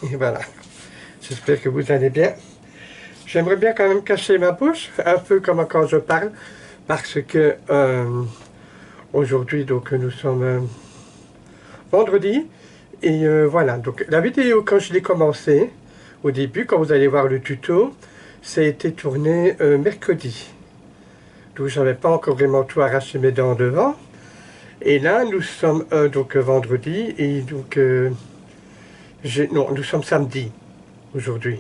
Et voilà. J'espère que vous allez bien. J'aimerais bien quand même cacher ma bouche, un peu comme quand je parle, parce que aujourd'hui, donc nous sommes vendredi, et voilà. Donc la vidéo, quand je l'ai commencée, au début, quand vous allez voir le tuto, ça a été tourné mercredi. Donc j'avais pas encore vraiment tout arraché mes dents devant. Et là, nous sommes donc vendredi, et donc non, nous sommes samedi aujourd'hui.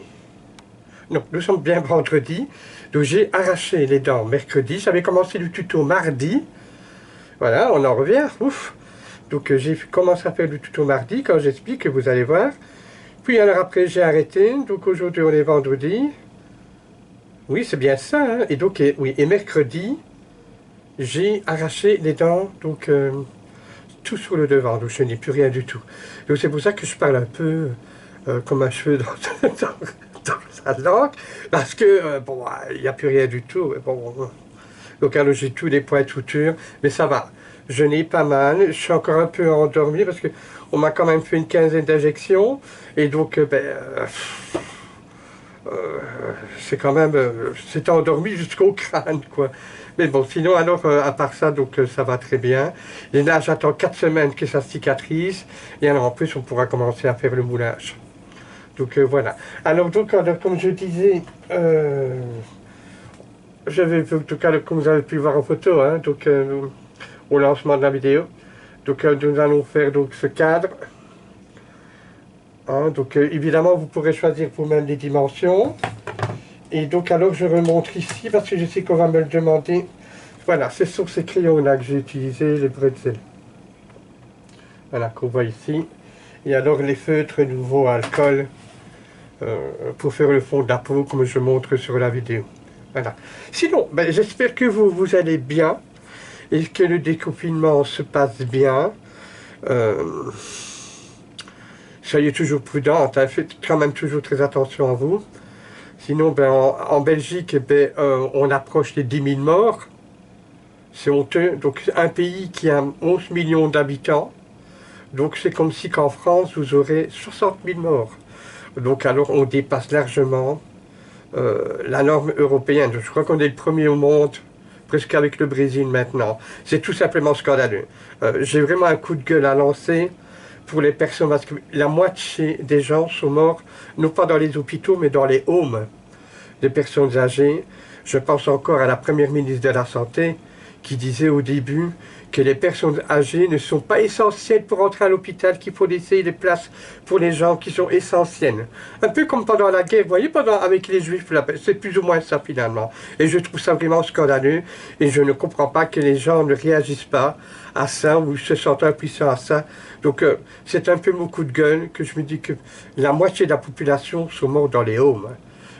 Non, nous sommes bien vendredi. Donc j'ai arraché les dents mercredi. J'avais commencé le tuto mardi. Voilà, on en revient. Ouf. Donc j'ai commencé à faire le tuto mardi, quand j'explique, vous allez voir. Puis alors après j'ai arrêté. Donc aujourd'hui on est vendredi. Oui, c'est bien ça. Hein. Et donc, oui, et mercredi, j'ai arraché les dents. Donc tout sur le devant. Donc je n'ai plus rien du tout. Donc c'est pour ça que je parle un peu comme un cheveu dans sa langue. Parce que, bon, il n'y a plus rien du tout. Bon, donc alors j'ai tous les points de suture, mais ça va. Je n'ai pas mal, je suis encore un peu endormi parce que on m'a quand même fait une quinzaine d'injections et donc c'est quand même c'est endormi jusqu'au crâne quoi. Mais bon, sinon alors à part ça donc ça va très bien. Et là j'attends 4 semaines que ça cicatrise et alors en plus on pourra commencer à faire le moulage. Donc voilà. Alors donc alors, comme je disais. Je vais, en tout cas, comme vous avez pu voir en photo, hein, donc, au lancement de la vidéo. Donc nous allons faire donc, ce cadre. Hein, donc évidemment, vous pourrez choisir vous-même les dimensions. Et donc alors, je remonte ici parce que je sais qu'on va me le demander. Voilà, c'est sur ces crayons-là que j'ai utilisé, les bretzels. Voilà, qu'on voit ici. Et alors les feutres nouveaux alcool pour faire le fond de la peau, comme je montre sur la vidéo. Voilà. Sinon, ben, j'espère que vous allez bien et que le déconfinement se passe bien. Soyez toujours prudents, hein, faites quand même toujours très attention à vous. Sinon, ben, en Belgique, ben, on approche les 10 000 morts. C'est honteux. Donc, un pays qui a 11 millions d'habitants. Donc, c'est comme si qu'en France, vous aurez 60 000 morts. Donc, alors, on dépasse largement la norme européenne. Je crois qu'on est le premier au monde, presque avec le Brésil maintenant. C'est tout simplement scandaleux. J'ai vraiment un coup de gueule à lancer pour les personnes, parce que la moitié des gens sont morts, non pas dans les hôpitaux, mais dans les homes des personnes âgées. Je pense encore à la première ministre de la Santé qui disait au début que les personnes âgées ne sont pas essentielles pour entrer à l'hôpital, qu'il faut laisser les places pour les gens qui sont essentiels. Un peu comme pendant la guerre, vous voyez, avec les Juifs, c'est plus ou moins ça finalement. Et je trouve ça vraiment scandaleux et je ne comprends pas que les gens ne réagissent pas à ça ou se sentent impuissants à ça. Donc c'est un peu mon coup de gueule que je me dis que la moitié de la population sont morts dans les homes.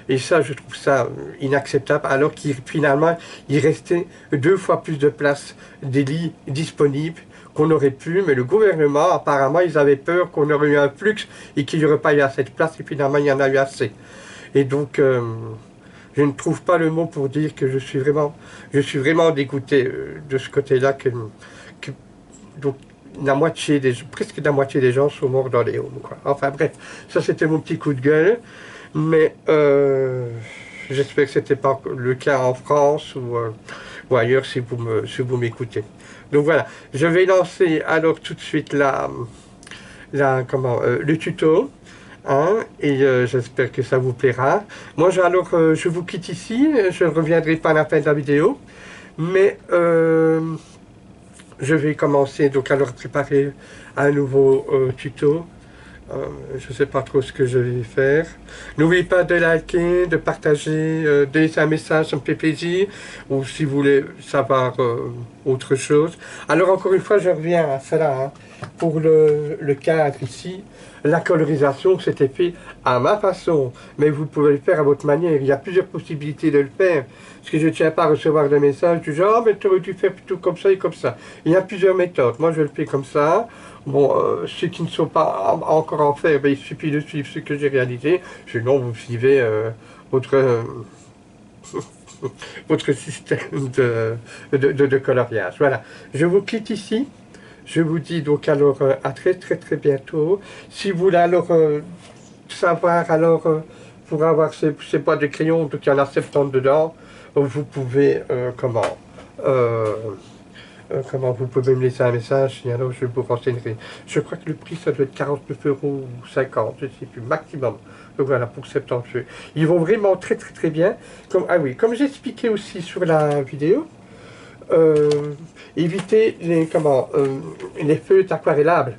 Et ça, je trouve ça inacceptable, alors qu'il finalement, il restait 2 fois plus de places, des lits disponibles qu'on aurait pu, mais le gouvernement, apparemment, ils avaient peur qu'on aurait eu un flux et qu'il n'y aurait pas eu assez de place, et finalement, il y en a eu assez. Et donc, je ne trouve pas le mot pour dire que je suis vraiment dégoûté de ce côté-là, donc, presque la moitié des gens sont morts dans les homes, quoi. Enfin bref, ça c'était mon petit coup de gueule. Mais j'espère que ce n'était pas le cas en France ou ailleurs si vous m'écoutez. Donc voilà, je vais lancer alors tout de suite le tuto. Hein, et j'espère que ça vous plaira. Moi, je vous quitte ici. Je ne reviendrai pas à la fin de la vidéo. Mais je vais commencer donc alors préparer un nouveau tuto. Je ne sais pas trop ce que je vais faire. N'oubliez pas de liker, de partager, de laisser un message, ça me fait plaisir. Ou si vous voulez savoir autre chose. Alors encore une fois, je reviens à cela. Hein, pour le cadre ici, la colorisation, c'était fait à ma façon. Mais vous pouvez le faire à votre manière. Il y a plusieurs possibilités de le faire. Parce que je ne tiens pas à recevoir des messages du genre, mais tu aurais dû faire plutôt comme ça et comme ça. Il y a plusieurs méthodes. Moi, je le fais comme ça. Bon, ceux qui ne sont pas encore en faire, ben, il suffit de suivre ce que j'ai réalisé. Sinon, vous suivez votre, votre système de coloriage. Voilà. Je vous quitte ici. Je vous dis donc alors à très très très bientôt. Si vous voulez alors savoir alors, pour avoir ces boîtes de crayons, donc il y en a 70 dedans, vous pouvez, comment vous pouvez me laisser un message, et alors je vous renseignerai. Je crois que le prix, ça doit être 49 € ou 50, je ne sais plus, maximum. Donc voilà, pour 70 jeux. Ils vont vraiment très très très bien. Ah oui, comme j'expliquais aussi sur la vidéo, éviter les feutres aquarellables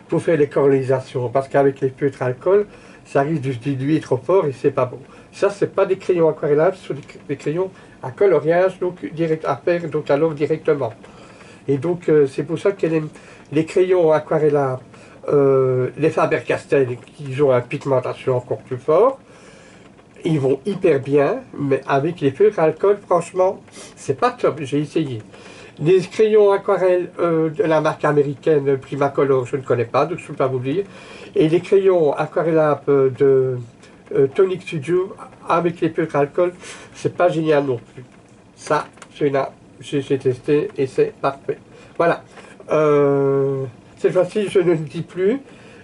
pour faire les colorisations, parce qu'avec les feutres alcool, ça risque de se diluer trop fort et c'est pas bon. Ça, c'est pas des crayons aquarellables, ce sont des crayons à coloriage, donc à faire donc alors directement. Et donc, c'est pour ça que les crayons aquarellables, les Faber-Castell, qui ont une pigmentation encore plus forte, ils vont hyper bien, mais avec les feutres alcool, franchement, c'est pas top, j'ai essayé. Les crayons aquarelles de la marque américaine Primacolor, je ne connais pas, donc je ne peux pas vous dire. Et les crayons aquarellables de Tonic Studio, avec les feutres alcool, c'est pas génial non plus. Ça, j'ai testé et c'est parfait. Voilà. Cette fois-ci, je ne le dis plus.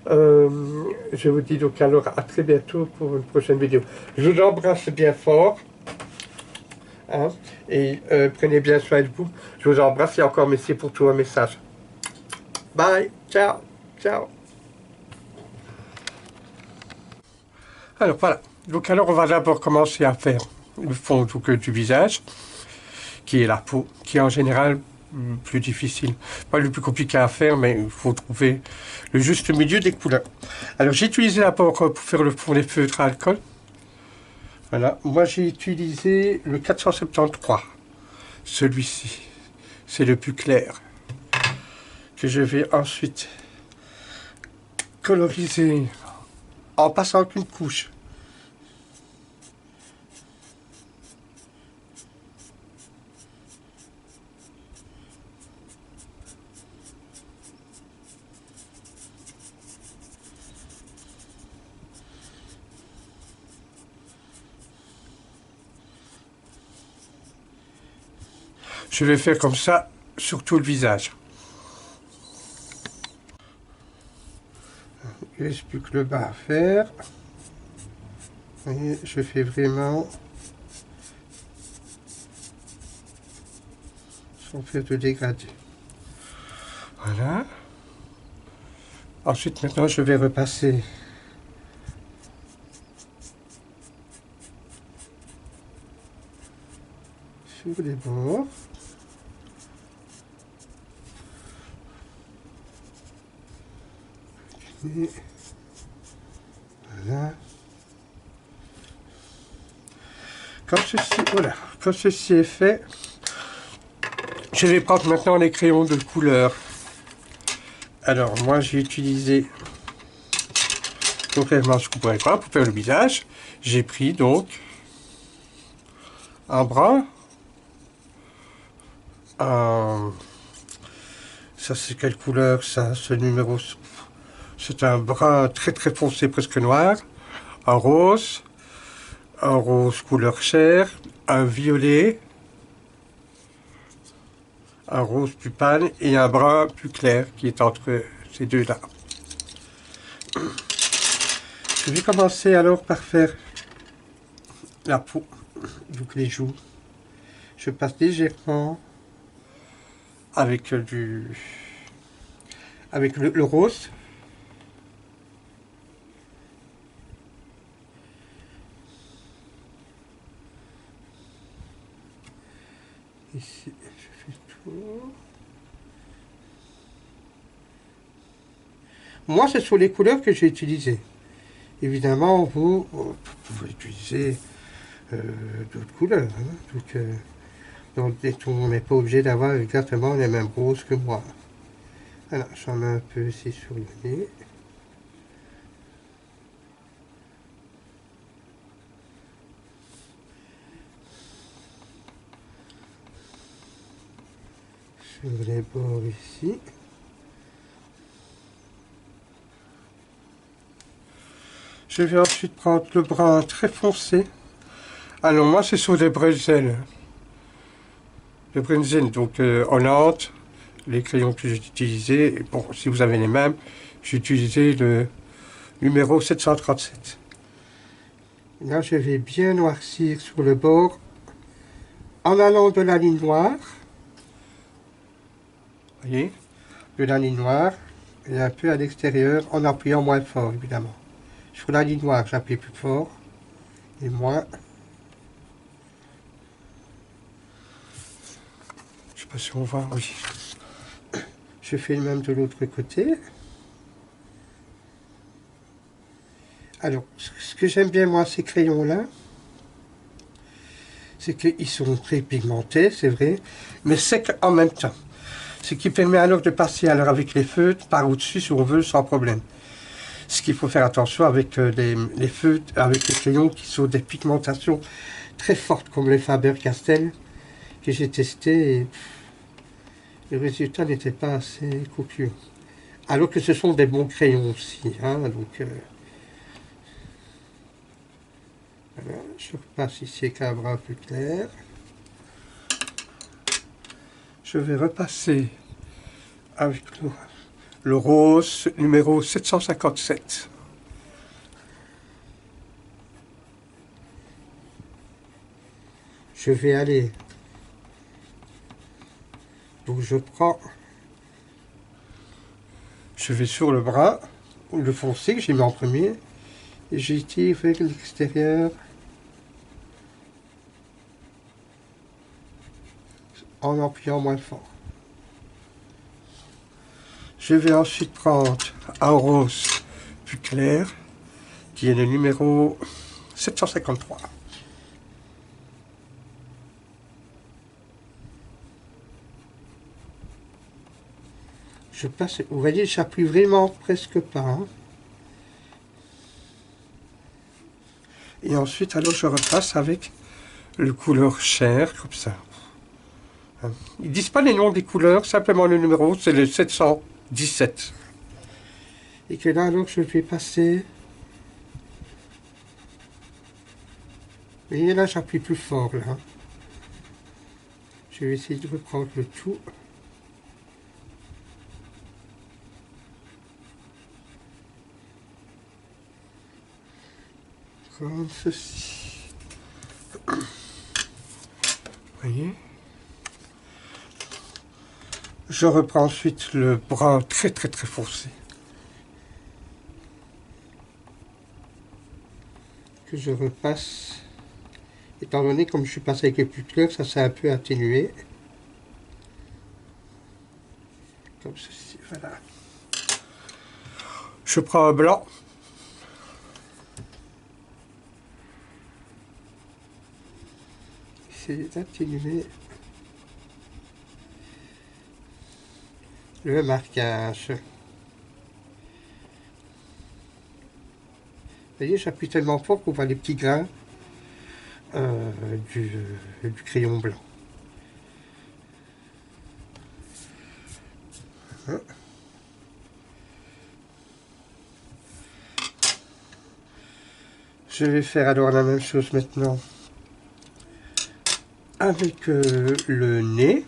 Je vous dis donc alors à très bientôt pour une prochaine vidéo. Je vous embrasse bien fort. Hein, et prenez bien soin de vous. Je vous embrasse et encore merci pour tous vos messages. Bye. Ciao. Ciao. Alors voilà. Donc alors on va d'abord commencer à faire le fond du visage, qui est la peau, qui est en général plus difficile, pas le plus compliqué à faire, mais il faut trouver le juste milieu des couleurs. Alors j'ai utilisé d'abord pour faire le fond des feutres à alcool. Voilà, moi j'ai utilisé le 473, celui-ci, c'est le plus clair, que je vais ensuite coloriser en passant une couche. Je vais faire comme ça sur tout le visage. Il ne reste plus que le bas à faire. Et je fais vraiment sans faire de dégradé. Voilà. Ensuite, maintenant, je vais repasser sur les bords. Et voilà. Quand ceci est fait, je vais prendre maintenant les crayons de couleur. Alors, moi, j'ai utilisé, contrairement à ce que vous pourrez voir, pour faire le visage, j'ai pris donc un brun, ça c'est quelle couleur ça, ce numéro, c'est un brun très très foncé, presque noir, un rose couleur chair, un violet, un rose plus pâle et un brun plus clair qui est entre ces deux-là. Je vais commencer alors par faire la peau, donc les joues. Je passe légèrement avec le rose. Ici, je fais tout. Moi, ce sont les couleurs que j'ai utilisées. Évidemment, vous pouvez utiliser d'autres couleurs. Hein. Donc, on n'est pas obligé d'avoir exactement les mêmes roses que moi. Alors, j'en mets un peu ici sur le nez. Sur les bords ici. Je vais ensuite prendre le brun très foncé. Alors moi c'est sur des Brenzel. Les Brenzel, donc Hollande, les crayons que j'ai utilisés. Bon, si vous avez les mêmes, j'ai utilisé numéro 737. Là, je vais bien noircir sur le bord en allant de la ligne noire. Vous voyez, de la ligne noire et un peu à l'extérieur en appuyant moins fort, évidemment. Sur la ligne noire, j'appuie plus fort et moins. Je sais pas si on voit, oui. Je fais le même de l'autre côté. Alors, ce que j'aime bien moi, ces crayons-là, c'est qu'ils sont très pigmentés, c'est vrai, mais secs en même temps. Ce qui permet alors de passer alors avec les feutres par au-dessus si on veut sans problème. Ce qu'il faut faire attention avec les feutres, avec les crayons qui sont des pigmentations très fortes comme les Faber-Castell que j'ai testé et le résultat n'était pas assez copieux. Alors que ce sont des bons crayons aussi, hein, donc voilà, je repasse ici avec un bras plus clair. Je vais repasser avec le rose numéro 757. Je vais aller, donc je vais sur le bras, le foncé que j'ai mis en premier, et j'étire vers l'extérieur en appuyant moins fort. Je vais ensuite prendre un rose plus clair, qui est le numéro 753. Je passe, vous voyez, j'appuie vraiment presque pas. Hein. Et ensuite, alors je repasse avec le couleur chair, comme ça. Ils ne disent pas les noms des couleurs, simplement le numéro, c'est le 717. Et que là, alors, je vais passer. Vous voyez, là, j'appuie plus fort, là. Je vais essayer de reprendre le tout. Comme ceci. Vous voyez? Je reprends ensuite le brun très foncé. Que je repasse. Étant donné comme je suis passé avec les plus clairs, ça s'est un peu atténué. Comme ceci, voilà. Je prends un blanc. C'est d'atténuer le marquage. Vous voyez, j'appuie tellement fort qu'on voit les petits grains du crayon blanc. Hein. Je vais faire alors la même chose maintenant avec le nez.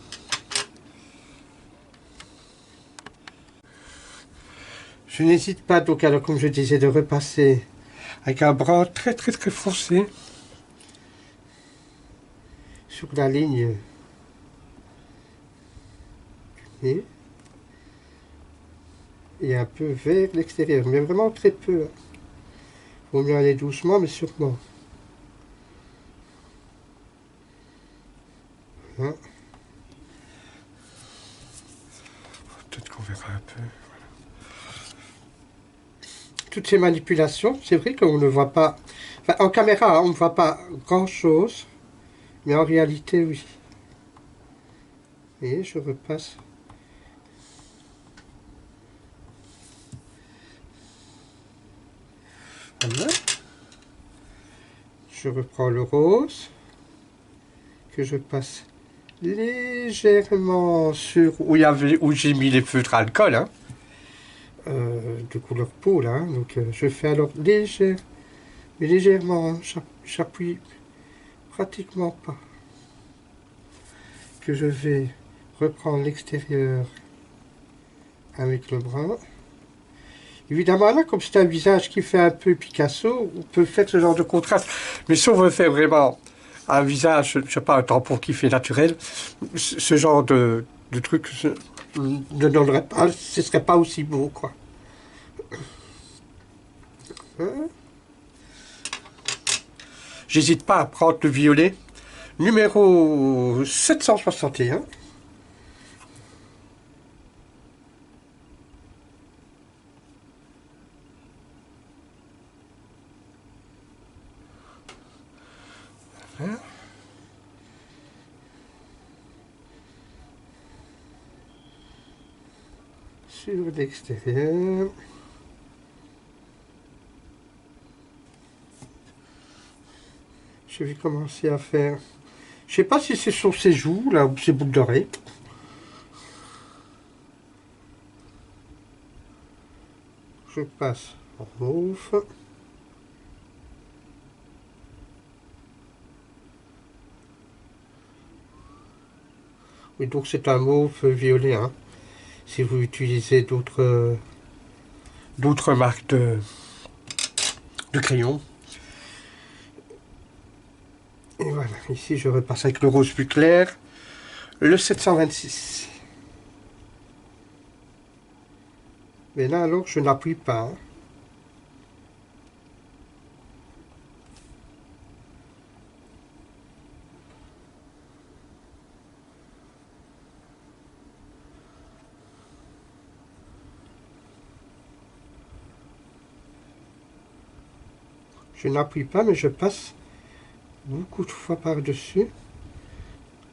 Je n'hésite pas donc alors comme je disais de repasser avec un bras très foncé sur la ligne du nez et un peu vers l'extérieur, mais vraiment très peu. Il vaut mieux aller doucement mais sûrement. Hein. Peut-être qu'on verra un peu. Toutes ces manipulations, c'est vrai qu'on ne voit pas, enfin, en caméra, on ne voit pas grand-chose, mais en réalité, oui. Et je repasse. Voilà. Je reprends le rose, que je passe légèrement sur où j'ai mis les feutres alcool, hein. De couleur peau là, hein. Donc je fais alors légèrement, hein. J'appuie pratiquement pas, que je vais reprendre l'extérieur avec le brun Évidemment, là, comme c'est un visage qui fait un peu Picasso, on peut faire ce genre de contraste. Mais si on veut faire vraiment un visage, je sais pas, un tampon qui fait naturel, ce genre de truc ne donnerait pas, ce serait pas aussi beau, quoi. Hein? J'hésite pas à prendre le violet, numéro 761. Hein? Sur l'extérieur. Je vais commencer à faire... Je sais pas si c'est sur ses joues, là, ou ses boucles d'oreilles. Je passe en mauve. Oui, donc c'est un mauve violet, hein. Si vous utilisez d'autres marques de crayons. Et voilà, ici je repasse avec le rose plus clair, le 726. Mais là alors je n'appuie pas. Hein. Je n'appuie pas, mais je passe beaucoup de fois par-dessus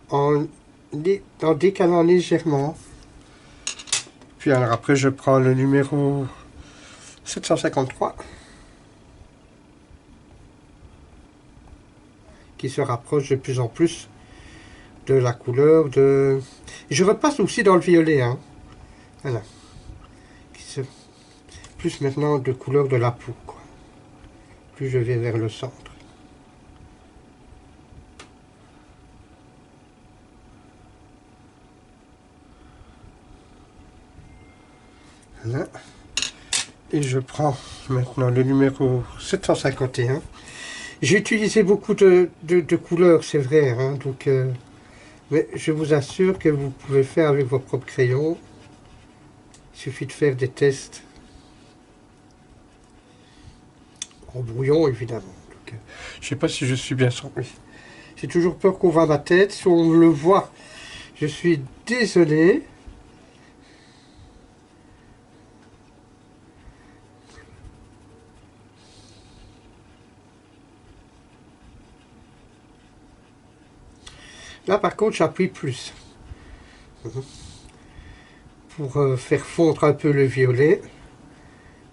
en décalant légèrement. Puis alors après je prends le numéro 753 qui se rapproche de plus en plus de la couleur de... Je repasse aussi dans le violet, hein. Voilà. Plus maintenant de couleur de la peau, quoi. Plus je vais vers le centre. Voilà. Et je prends maintenant le numéro 751. J'ai utilisé beaucoup de couleurs, c'est vrai, hein, donc, mais je vous assure que vous pouvez faire avec vos propres crayons. Il suffit de faire des tests en brouillon, évidemment. Donc, je ne sais pas si je suis bien sorti. J'ai toujours peur qu'on voit ma tête. Si on le voit, je suis désolé. Là, par contre, j'appuie plus. Pour faire fondre un peu le violet.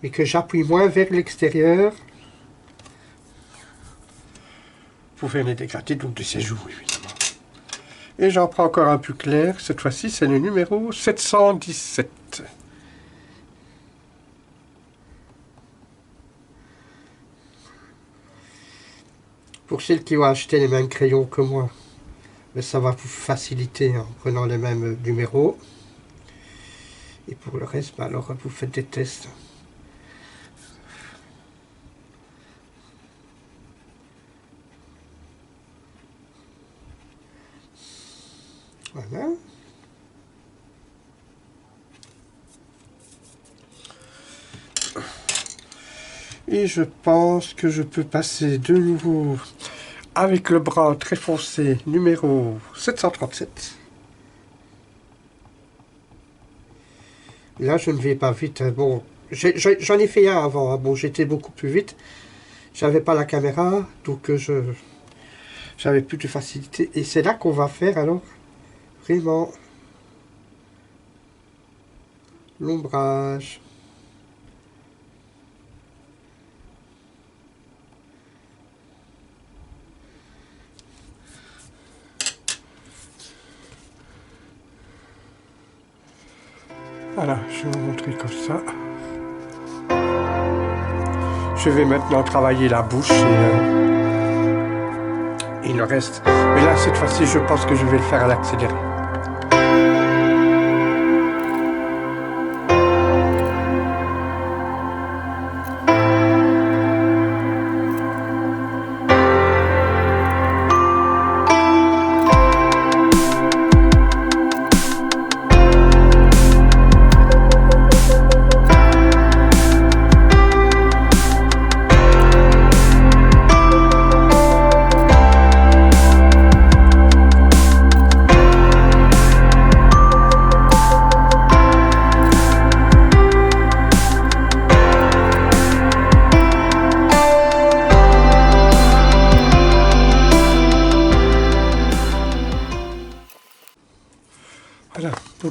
Et que j'appuie moins vers l'extérieur. Pour faire les dégradés donc de ses joues, évidemment. Et j'en prends encore un plus clair. Cette fois-ci, c'est le numéro 717. Pour celles qui ont acheté les mêmes crayons que moi, ça va vous faciliter en prenant les mêmes numéros. Et pour le reste, alors vous faites des tests. Voilà. Et je pense que je peux passer de nouveau avec le brun très foncé numéro 737. Là, je ne vais pas vite. Bon, j'en ai fait un avant. Bon, j'étais beaucoup plus vite. J'avais pas la caméra, donc j'avais plus de facilité. Et c'est là qu'on va faire alors vraiment l'ombrage. Voilà, je vais vous montrer comme ça. Je vais maintenant travailler la bouche et le reste. Mais là, cette fois-ci, je pense que je vais le faire à l'accéléré.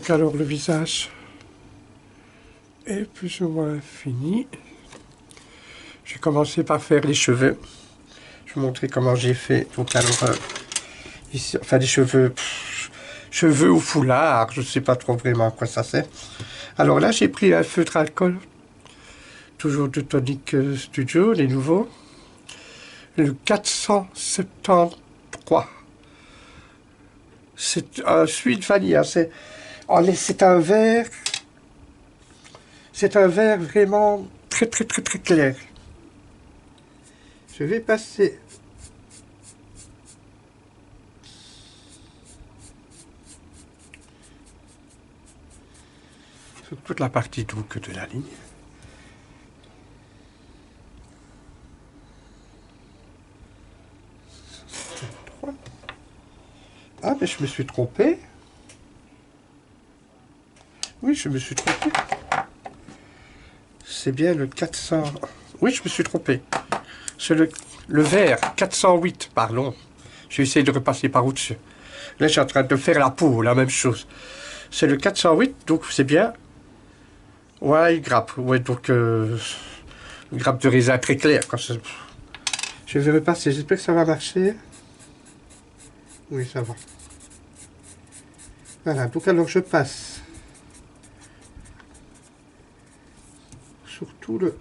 Donc alors le visage est plus ou moins fini. J'ai commencé par faire les cheveux. Je vais vous montrer comment j'ai fait. Donc alors ici, enfin des cheveux, cheveux ou foulard, je ne sais pas trop vraiment à quoi ça sert. Alors là j'ai pris un feutre alcool, toujours de Tonic Studio, les nouveaux, le 473. C'est un suite vanilla. C'est un verre. C'est un verre vraiment très clair. Je vais passer sur toute la partie donc de la ligne. Ah, mais je me suis trompé. Oui, je me suis trompé. C'est bien le 400... Oui, je me suis trompé. C'est le vert 408, pardon. J'ai essayé de repasser par au-dessus. Là, je suis en train de faire la peau, la même chose. C'est le 408, donc c'est bien. Ouais, il grappe. Ouais, donc... une grappe de raisin très clair. Je vais repasser. J'espère que ça va marcher. Oui, ça va. Voilà, donc alors je passe sur tout le...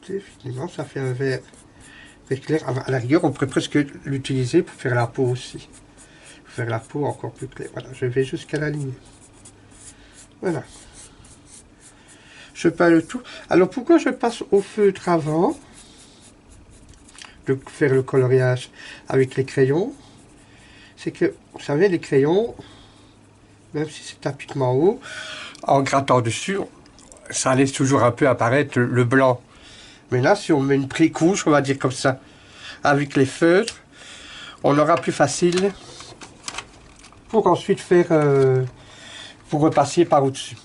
Finalement, ça fait un verre très clair. À la rigueur, on pourrait presque l'utiliser pour faire la peau aussi. Pour faire la peau encore plus claire. Voilà, je vais jusqu'à la ligne. Voilà. Je peins le tout. Alors, pourquoi je passe au feutre avant de faire le coloriage avec les crayons? C'est que, vous savez, les crayons, même si c'est un pigment haut, en grattant dessus, ça laisse toujours un peu apparaître le blanc. Mais là, si on met une pré-couche, on va dire comme ça, avec les feutres, on aura plus facile pour ensuite faire, pour repasser par au-dessus.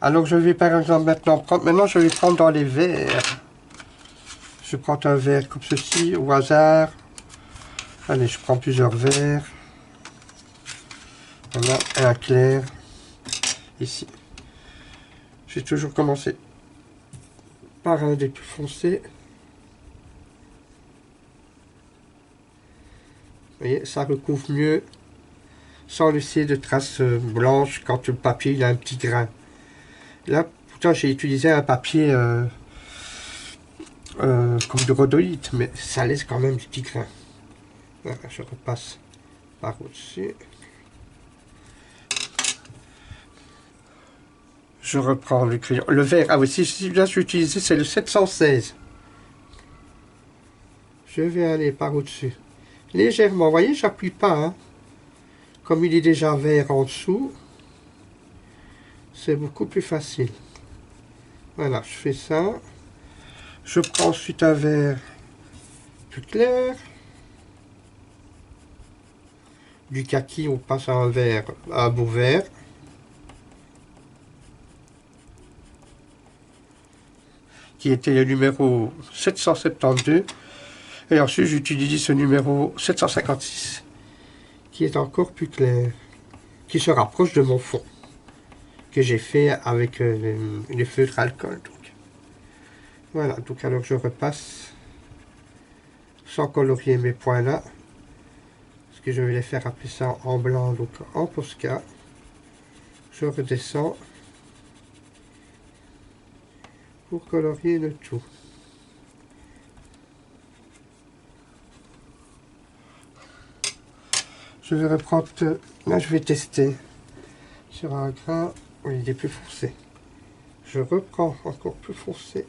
Alors je vais par exemple maintenant je vais prendre dans les verres. Je prends un verre comme ceci, au hasard. Allez, je prends plusieurs verres. Voilà, un clair. Ici. J'ai toujours commencé par un des plus foncés. Vous voyez, ça recouvre mieux sans laisser de traces blanches quand le papier il a un petit grain. Là, pourtant, j'ai utilisé un papier comme de rhodolite, mais ça laisse quand même des petits grains. Voilà, je repasse par au-dessus. Je reprends le crayon. Le vert, ah oui, celui-là, je vais utiliser, c'est le 716. Je vais aller par au-dessus. Légèrement, vous voyez, j'appuie pas. Hein. Comme il est déjà vert en dessous, c'est beaucoup plus facile. Voilà, je fais ça. Je prends ensuite un verre plus clair. Du kaki, on passe à un verre, à un beau vert. Qui était le numéro 772. Et ensuite, j'utilise ce numéro 756, qui est encore plus clair, qui se rapproche de mon fond, que j'ai fait avec les feutres alcool. Donc. Voilà, donc alors je repasse, sans colorier mes points là, parce que je vais les faire appeler ça en blanc, donc en Posca. Je redescends pour colorier le tout. Je vais reprendre, là je vais tester sur un grain, oui, il est plus foncé. Je reprends encore plus foncé.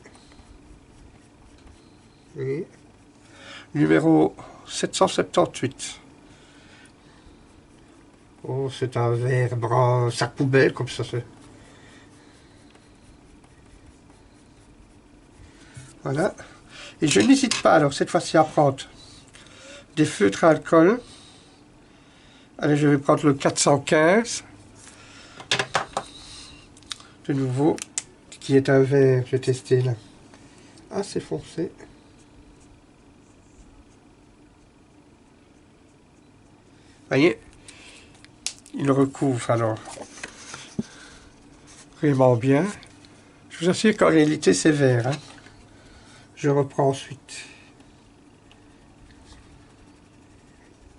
Oui. Numéro 778. Oh, c'est un verre brun, sac poubelle, comme ça. Voilà. Et je n'hésite pas, alors, cette fois-ci, à prendre des feutres à alcool. Allez, je vais prendre le 415. De nouveau, qui est un verre, je vais tester là. Assez foncé. Voyez, il recouvre alors vraiment bien. Je vous assure qu'en réalité c'est vert. Hein. Je reprends ensuite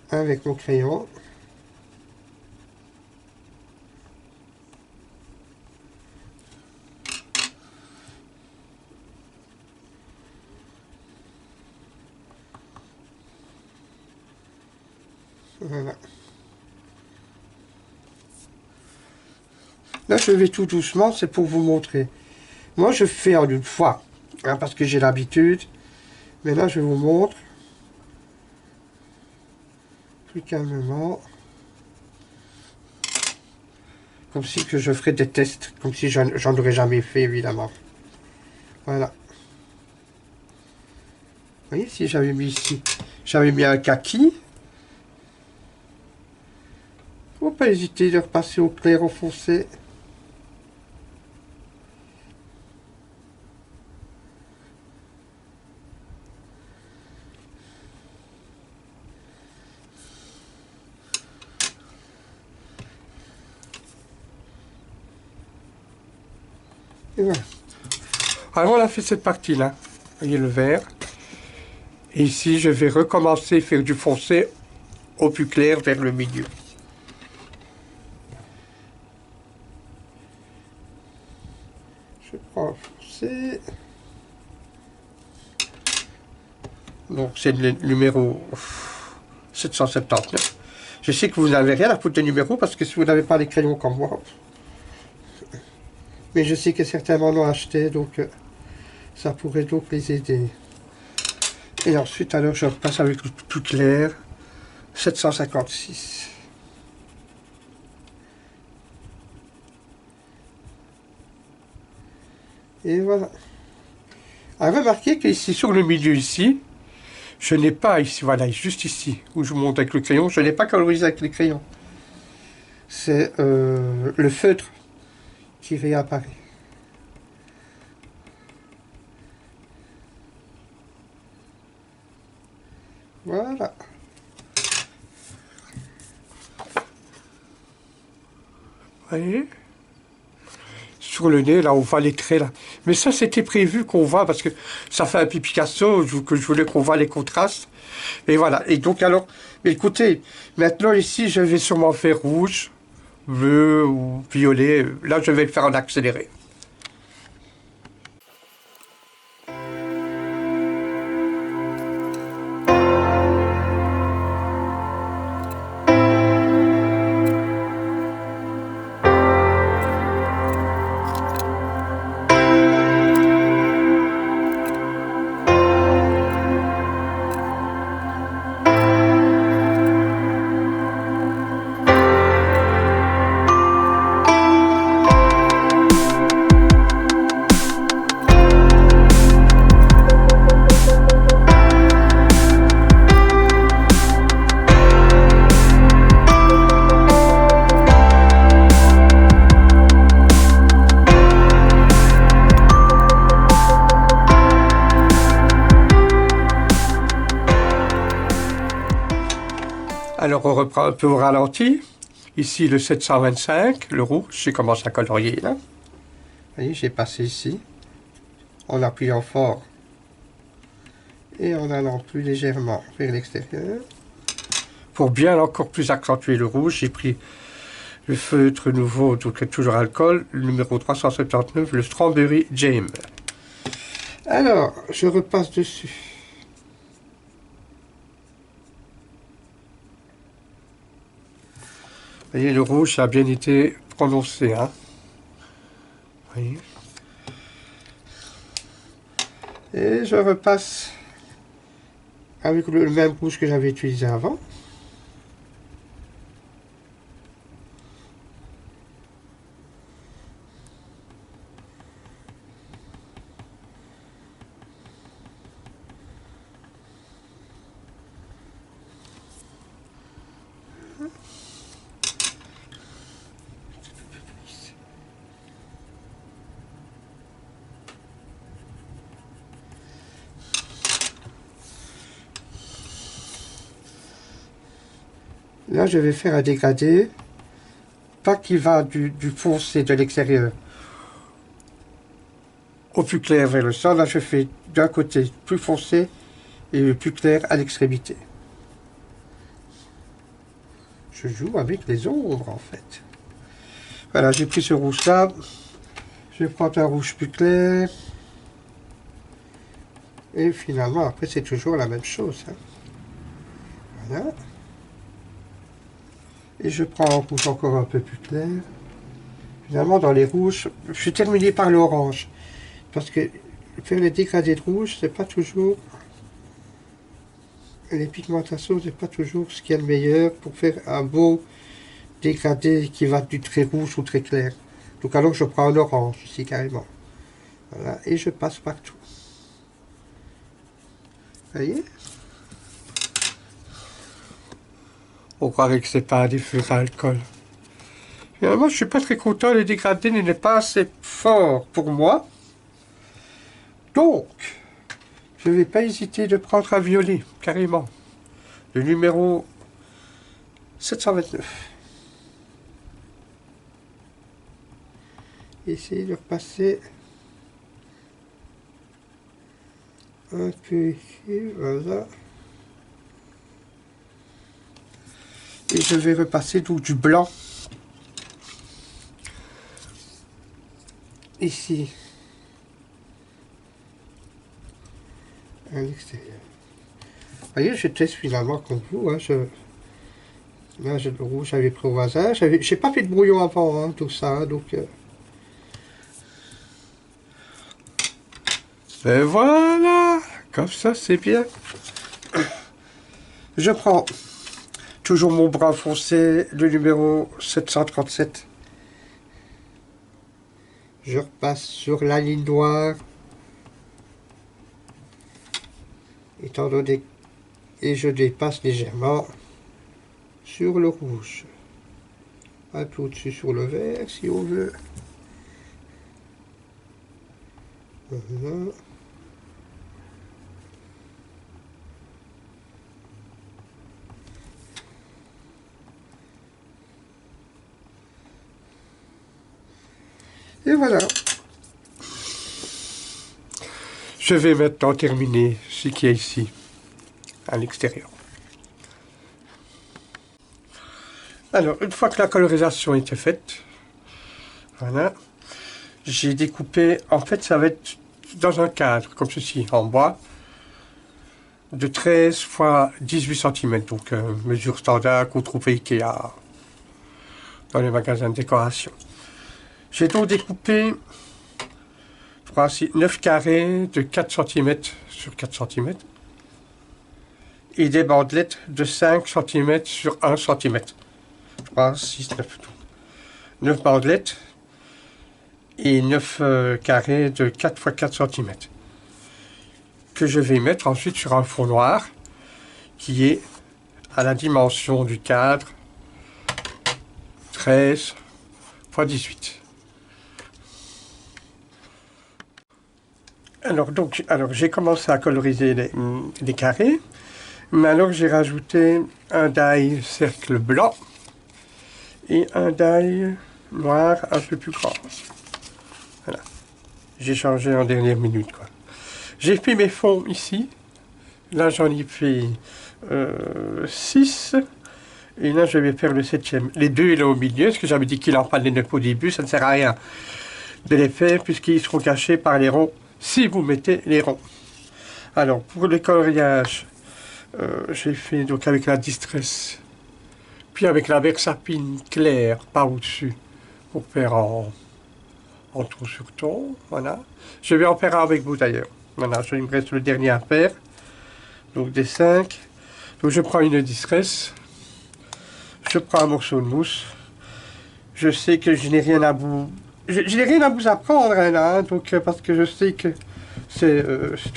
avec mon crayon. Voilà. Là, je vais tout doucement, c'est pour vous montrer. Moi, je fais en une fois, hein, parce que j'ai l'habitude. Mais là, je vous montre. Plus calmement. Comme si que je ferais des tests, comme si j'en aurais jamais fait, évidemment. Voilà. Vous voyez, si j'avais mis ici, j'avais mis un kaki. Faut pas hésiter de repasser au clair, au foncé. Et voilà. Alors on a fait cette partie-là. Vous voyez le vert. Et ici, je vais recommencer à faire du foncé au plus clair vers le milieu. Je prends le foncé. Donc c'est le numéro 779. Je sais que vous n'avez rien à foutre de numéro parce que si vous n'avez pas les crayons comme moi. Mais je sais que certains m'en ont acheté, donc ça pourrait donc les aider. Et ensuite, alors, je repasse avec le tout clair, 756. Et voilà. À remarquer qu'ici, sur le milieu ici, je n'ai pas ici, voilà, juste ici, où je monte avec le crayon, je n'ai pas colorisé avec les crayons. C'est le feutre qui réapparaît. Voilà. Vous voyez? Sur le nez, là, on voit les traits, là. Mais ça, c'était prévu qu'on voit, parce que ça fait un peu Picasso, que je voulais qu'on voit les contrastes. Et voilà. Et donc, alors, mais écoutez, maintenant, ici, je vais sûrement faire rouge, bleu ou violet. Là, je vais le faire en accéléré. Alors on reprend un peu au ralenti. Ici le 725, le rouge, j'ai commencé à colorier là. Vous voyez, j'ai passé ici, en appuyant fort et en allant plus légèrement vers l'extérieur. Pour bien encore plus accentuer le rouge, j'ai pris le feutre nouveau, donc toujours alcool, le numéro 379, le Strawberry Jam. Alors, je repasse dessus. Vous voyez, le rouge a bien été prononcé. Hein. Vous voyez. Et je repasse avec le même rouge que j'avais utilisé avant. Là, je vais faire un dégradé pas qui va du foncé de l'extérieur au plus clair vers le centre. Là, je fais d'un côté plus foncé et le plus clair à l'extrémité. Je joue avec les ombres, en fait. Voilà, j'ai pris ce rouge-là. Je vais prendre un rouge plus clair. Et finalement, après, c'est toujours la même chose. Hein. Voilà. Et je prends un rouge encore un peu plus clair. Finalement, dans les rouges, je suis terminé par l'orange. Parce que faire les dégradés de rouge, c'est pas toujours... Les pigmentations, c'est pas toujours ce qu'il y a de meilleur pour faire un beau dégradé qui va du très rouge ou très clair. Donc alors, je prends un orange ici, carrément. Voilà, et je passe partout. Vous voyez? On croirait que c'est pas un diffuseur à alcool. Finalement, je suis pas très content, le dégradé n'est pas assez fort pour moi. Donc, je ne vais pas hésiter de prendre un violet, carrément. Le numéro 729. Essayer de repasser un peu ici, voilà. Et je vais repasser donc du blanc ici à l'extérieur. Vous voyez, je teste finalement comme vous. Hein, là, j'ai le rouge, j'avais pris au hasard. J'ai pas fait de brouillon avant, hein, tout ça. Hein, donc, et voilà, comme ça, c'est bien. Je prends toujours mon brun foncé, le numéro 737. Je repasse sur la ligne noire. Étant donné et je dépasse légèrement sur le rouge. Un peu au-dessus sur le vert si on veut. Voilà. Et voilà. Je vais maintenant terminer ce qu'il y a ici, à l'extérieur. Alors, une fois que la colorisation était faite, voilà, j'ai découpé, en fait ça va être dans un cadre, comme ceci, en bois, de 13 x 18 cm, donc mesure standard qu'on trouve Ikea dans les magasins de décoration. J'ai donc découpé 9 carrés de 4 cm sur 4 cm et des bandelettes de 5 cm sur 1 cm. 3, 6, 9. 9 bandelettes et 9 carrés de 4 x 4 cm que je vais mettre ensuite sur un fond noir qui est à la dimension du cadre 13 x 18. Alors j'ai commencé à coloriser les carrés, mais alors j'ai rajouté un die cercle blanc et un die noir un peu plus grand. Voilà. J'ai changé en dernière minute, quoi. J'ai fait mes fonds ici. Là, j'en ai fait 6. Et là, je vais faire le 7e. Les deux, là, au milieu, parce que j'avais dit qu'il en fallait 9 au début. Ça ne sert à rien de les faire, puisqu'ils seront cachés par les ronds, si vous mettez les ronds. Alors, pour le coloriage, j'ai fait donc avec la Distress, puis avec la Versapine claire par au-dessus, pour faire en ton sur ton, voilà. Je vais en faire un avec vous d'ailleurs. Voilà, il me reste le dernier à faire. Donc des 5. Donc je prends une Distress. Je prends un morceau de mousse. Je sais que je n'ai rien à vous... Je n'ai rien à vous apprendre hein, là, hein, donc, parce que je sais que c'est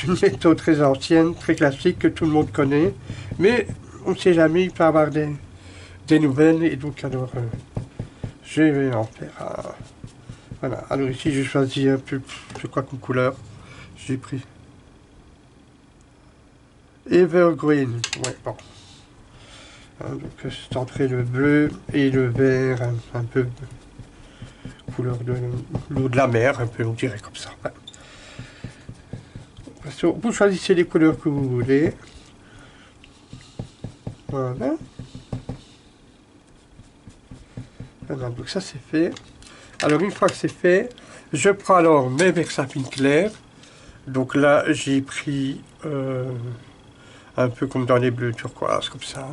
une méthode très ancienne, très classique, que tout le monde connaît. Mais on ne sait jamais, il peut y avoir des nouvelles. Et donc alors, je vais en faire un... Voilà, alors ici j'ai choisi un peu, je crois qu'une couleur, j'ai pris Evergreen, ouais, bon. Hein, donc centrer le bleu et le vert, un peu couleur de l'eau de la mer, un peu on dirait comme ça. Ouais. Vous choisissez les couleurs que vous voulez. Voilà. Voilà, donc ça c'est fait. Alors une fois que c'est fait, je prends alors mes Versapine clairs. Donc là j'ai pris un peu comme dans les bleus turquoise, comme ça,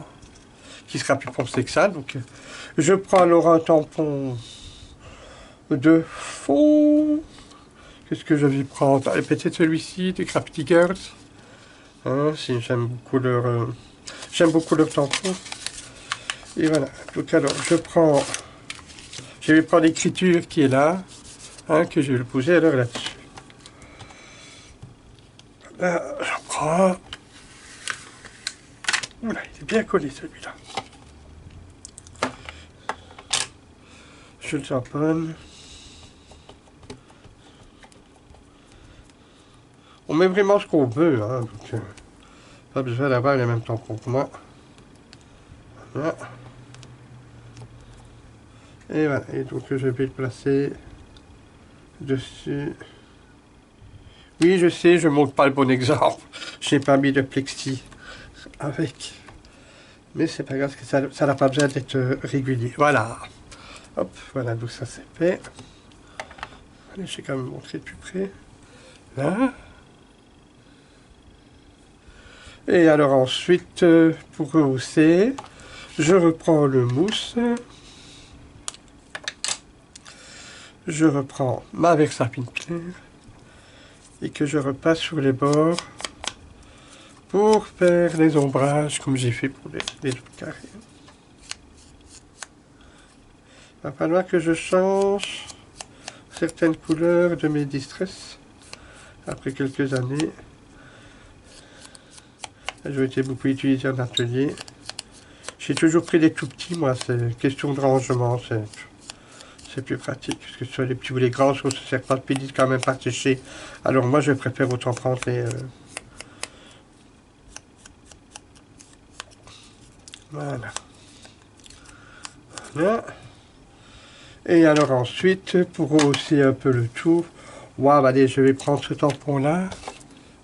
qui sera plus foncé que ça. Donc je prends alors un tampon de fond. Qu'est-ce que je vais prendre? Allez, peut-être celui-ci, des Crafty Girls. Hein, si j'aime beaucoup leur tampon. Et voilà. Donc alors je vais prendre l'écriture qui est là, hein, que je vais le poser alors là-dessus. Là, j'en prends. Oula, il est bien collé celui-là. Je le tamponne. On met vraiment ce qu'on veut, hein, donc pas besoin d'avoir les mêmes tampons que moi. Voilà. Et voilà, et donc je vais le placer dessus. Oui, je sais, je ne montre pas le bon exemple. Je n'ai pas mis de plexi avec. Mais c'est pas grave, parce que ça n'a pas besoin d'être régulier. Voilà. Hop, voilà, donc ça c'est fait. Allez, je vais quand même montrer de plus près. Là. Et alors ensuite, pour rehausser, je reprends le mousse. Je reprends ma Versapine claire. Et que je repasse sur les bords pour faire les ombrages comme j'ai fait pour les autres carrés. Il va falloir que je change certaines couleurs de mes distress après quelques années. Elles ont été beaucoup utilisées en atelier. J'ai toujours pris des tout petits, moi, c'est question de rangement, c'est plus pratique. Parce que soit les petits ou les grands, ça ne sert pas de pédite quand même pas sécher. Alors moi, je préfère autant prendre les... Voilà. Voilà. Et alors ensuite, pour rehausser un peu le tout, wow, allez, je vais prendre ce tampon-là,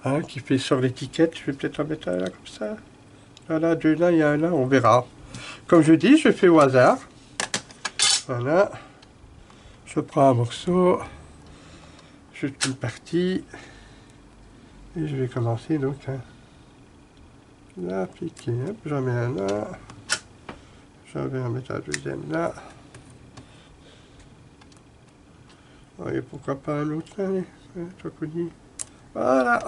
hein, qui fait sur l'étiquette. Je vais peut-être en mettre un là, comme ça. Voilà, deux là, il y a un là, on verra. Comme je dis, je fais au hasard. Voilà. Je prends un morceau. Je suis parti. Et je vais commencer donc à appliquer. Hop, j'en mets un là. J'en vais en mettre un deuxième là. Et pourquoi pas un autre là, toi connu. Voilà.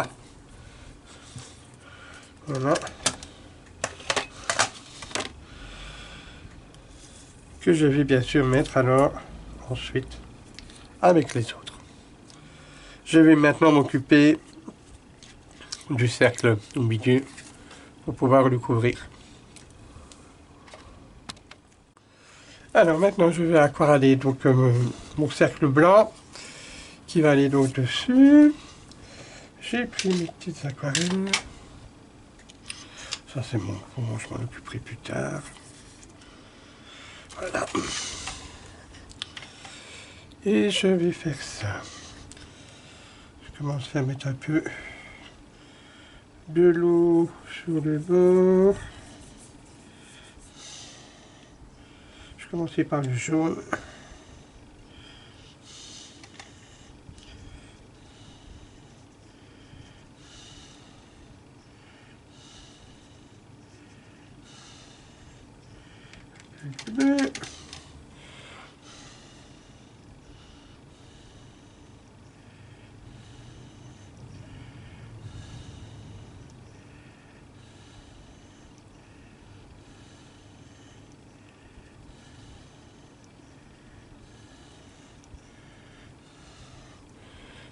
Voilà. Que je vais bien sûr mettre alors ensuite avec les autres. Je vais maintenant m'occuper du cercle au milieu pour pouvoir le couvrir. Alors maintenant je vais aquareller donc mon cercle blanc qui va aller donc dessus. J'ai pris mes petites aquarelles. Ça c'est bon, je m'en occuperai plus tard. Voilà. Et je vais faire ça. Je commence à mettre un peu de l'eau sur le bord. Je vais commencer par le jaune. Le bleu.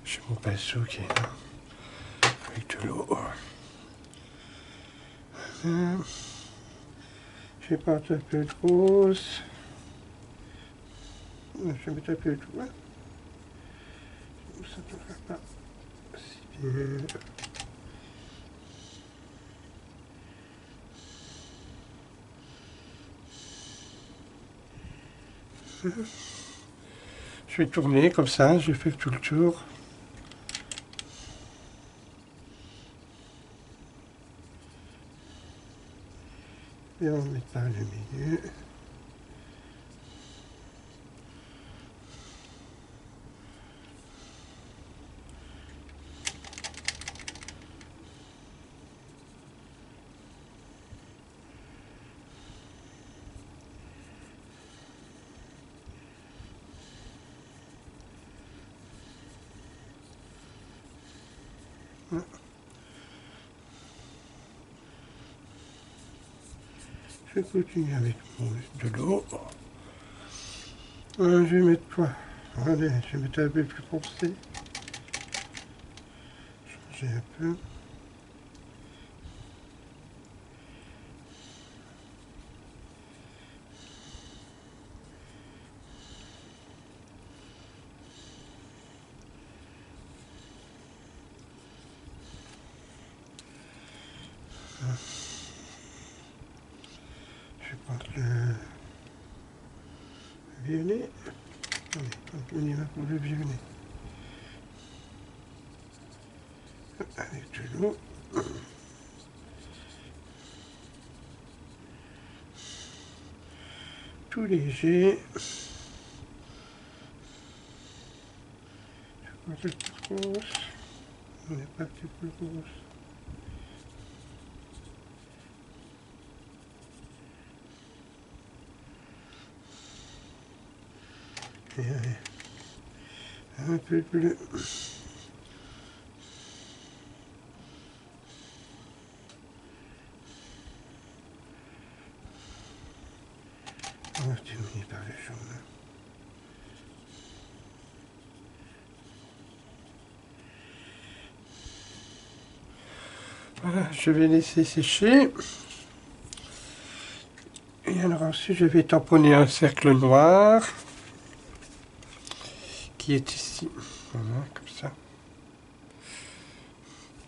J'ai mon pinceau qui est là, avec de l'eau. Je vais prendre un peu de rose. Je vais mettre un peu de tout. Ça ne devrait pas si bien. Je vais tourner comme ça, je fais tout le tour. Et on met par le milieu. Je continue avec de l'eau. Je vais mettre quoi? Allez, je vais mettre un peu plus foncé. Changer un peu. Je vais prendre le violet. Allez, on y va pour le violet. Avec de l'eau. Tout léger. Je prends le plus rose. On n'est pas le plus rose. Et allez, un peu bleu. On va terminer par le jaune. Voilà, je vais laisser sécher. Et alors ensuite, je vais tamponner un cercle noir qui est ici. Voilà, comme ça.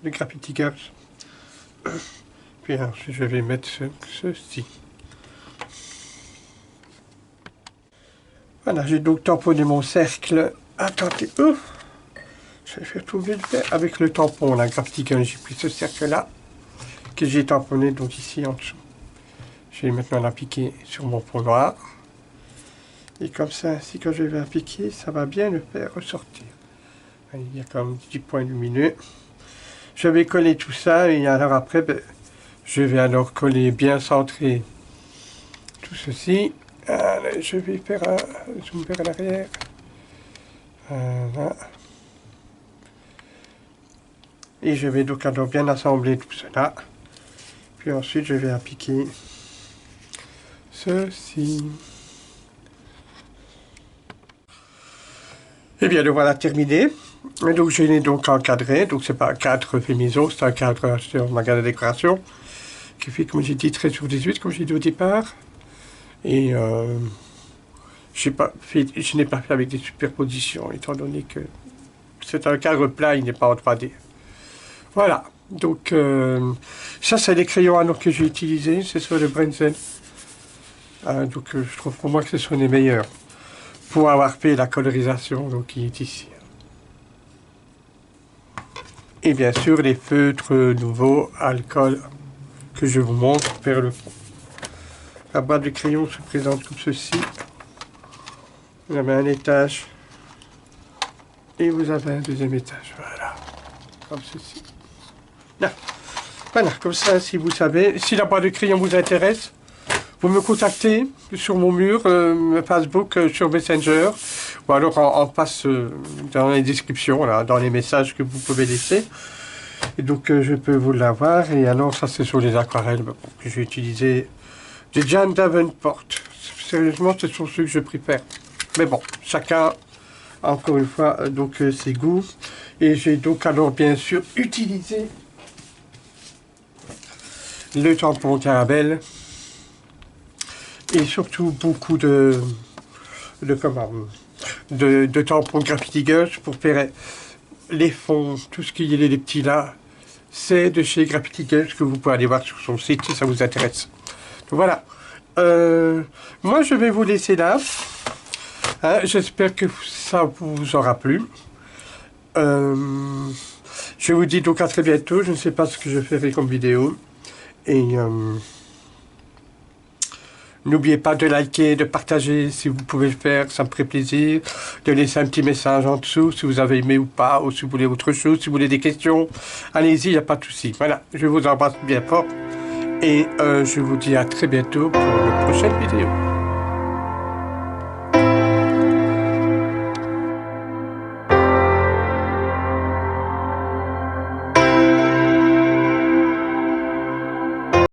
Le Graffiti Girls. Puis ensuite, je vais mettre ceci. Voilà, j'ai donc tamponné mon cercle. Attendez, je vais faire tout vite avec le tampon, la Graffiti Girls. J'ai pris ce cercle-là que j'ai tamponné donc ici en dessous. Je vais maintenant l'appliquer sur mon fond noir. Et comme ça, ainsi quand je vais appliquer, ça va bien le faire ressortir. Il y a comme 10 points lumineux. Je vais coller tout ça et alors après, je vais alors coller bien centré tout ceci. Allez, je vais faire un zoom vers l'arrière. Voilà. Et je vais donc alors bien assembler tout cela. Puis ensuite, je vais appliquer ceci. Et bien, le voilà terminé. Et donc, je l'ai donc encadré. Donc, c'est pas un cadre fait maison, c'est un cadre sur magasin de décoration qui fait, comme j'ai dit, 13/18, comme j'ai dit au départ. Et je n'ai pas fait avec des superpositions, étant donné que c'est un cadre plat, il n'est pas en 3D. Voilà. Donc, ça, c'est les crayons à eau que j'ai utilisés. C'est sur le Brenzen. Donc, je trouve pour moi que ce sont les meilleurs pour avoir fait la colorisation donc, qui est ici. Et bien sûr, les feutres nouveaux, alcool, que je vous montre vers le fond. La boîte de crayons se présente comme ceci. Vous avez un étage et vous avez un deuxième étage. Voilà, comme ceci. Là. Voilà, comme ça, si vous savez. Si la boîte de crayons vous intéresse, vous me contactez sur mon mur Facebook, sur Messenger, ou alors en face dans les descriptions, là, dans les messages que vous pouvez laisser. Et donc, je peux vous l'avoir. Et alors, ça, c'est sur les aquarelles que j'ai utilisé. Des Jan Davenport. Sérieusement, ce sont ceux que je préfère. Mais bon, chacun, encore une fois, donc ses goûts. Et j'ai donc alors bien sûr utilisé le tampon caramel. Et surtout beaucoup de tampons Graffiti Girls pour faire les fonds, tout ce qui est les petits là. C'est de chez Graffiti Girls que vous pouvez aller voir sur son site si ça vous intéresse. Donc voilà. Moi, je vais vous laisser là. Hein, j'espère que ça vous aura plu. Je vous dis donc à très bientôt. Je ne sais pas ce que je ferai comme vidéo. Et n'oubliez pas de liker, de partager si vous pouvez le faire, ça me ferait plaisir. De laisser un petit message en dessous si vous avez aimé ou pas, ou si vous voulez autre chose, si vous voulez des questions. Allez-y, il n'y a pas de souci. Voilà, je vous embrasse bien fort. Et je vous dis à très bientôt pour une prochaine vidéo.